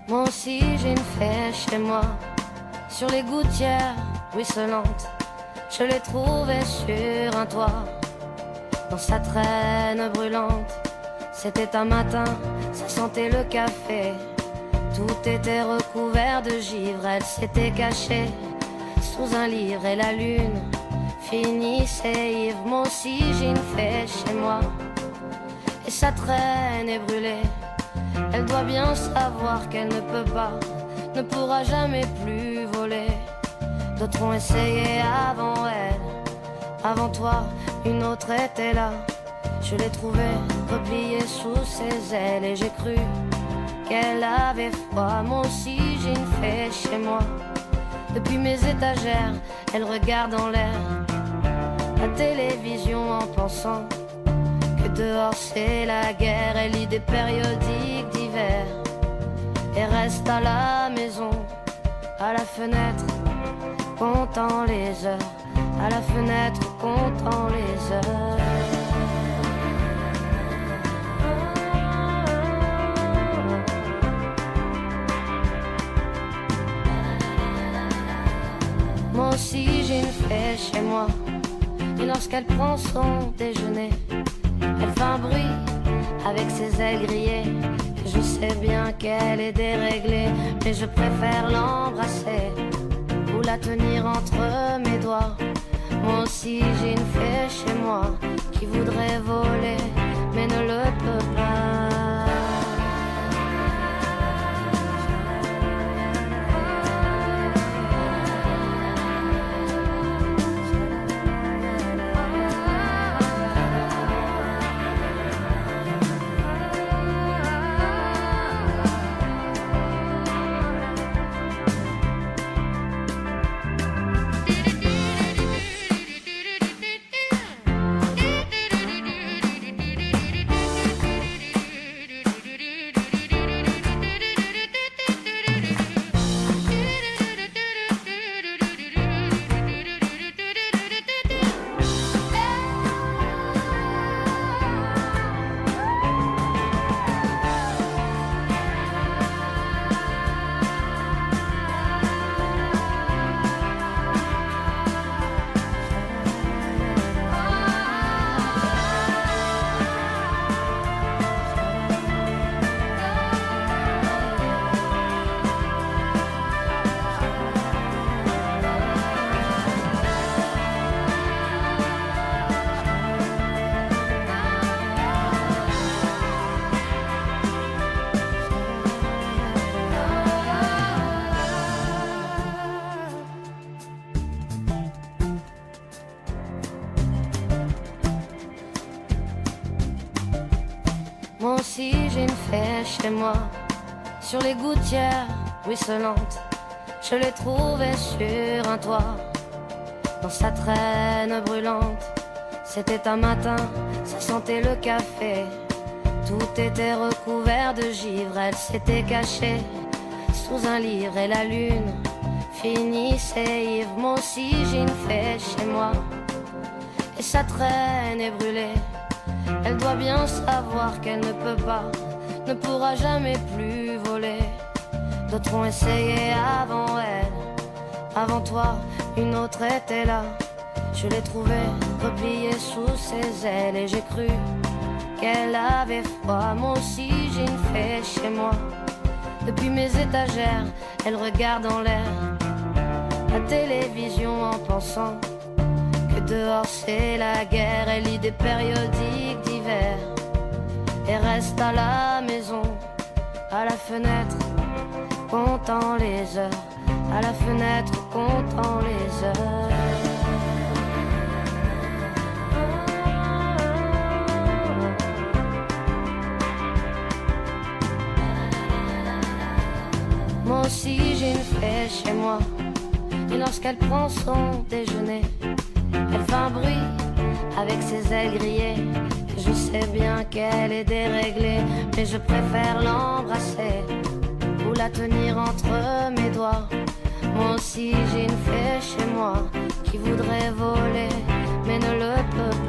Moi aussi j'ai une fée chez moi, sur les gouttières ruisselantes. Je l'ai trouvée sur un toit, dans sa traîne brûlante. C'était un matin, ça sentait le café. Tout était recouvert de givre, elle s'était cachée sous un livre et la lune finissait ivre. Moi aussi j'ai une fée chez moi, et sa traîne est brûlée. Elle doit bien savoir qu'elle ne peut pas, ne pourra jamais plus voler. D'autres ont essayé avant elle, avant toi, une autre était là. Je l'ai trouvée repliée sous ses ailes et j'ai cru qu'elle avait froid. Moi aussi j'ai une fée chez moi, depuis mes étagères, elle regarde en l'air la télévision en pensant que dehors c'est la guerre. Elle lit des périodiques d'hiver et reste à la maison, à la fenêtre, comptant les heures, à la fenêtre, comptant les heures. Moi aussi j'ai une fée chez moi, et lorsqu'elle prend son déjeuner, elle fait un bruit avec ses ailes grillées. Je sais bien qu'elle est déréglée, mais je préfère l'embrasser ou la tenir entre mes doigts. Moi aussi j'ai une fée chez moi qui voudrait voler, mais ne le peut pas. Moi aussi j'ai une fée chez moi, sur les gouttières ruisselantes. Je l'ai trouvée sur un toit, dans sa traîne brûlante. C'était un matin, ça sentait le café. Tout était recouvert de givre, elle s'était cachée sous un livre et la lune finissait ivre. Moi aussi j'ai une fée chez moi, et sa traîne est brûlée. Elle doit bien savoir qu'elle ne peut pas, ne pourra jamais plus voler. D'autres ont essayé avant elle, avant toi, une autre était là. Je l'ai trouvée repliée sous ses ailes et j'ai cru qu'elle avait froid. Moi aussi j'ai une fée chez moi, depuis mes étagères, elle regarde en l'air la télévision en pensant que dehors c'est la guerre. Elle lit des périodiques d'hiver et reste à la maison, à la fenêtre, comptant les heures, à la fenêtre, comptant les heures. Moi aussi j'ai une fée chez moi, et lorsqu'elle prend son déjeuner, elle fait un bruit avec ses ailes grillées. Je sais bien qu'elle est déréglée, mais je préfère l'embrasser ou la tenir entre mes doigts. Moi aussi j'ai une fée chez moi qui voudrait voler, mais ne le peut pas.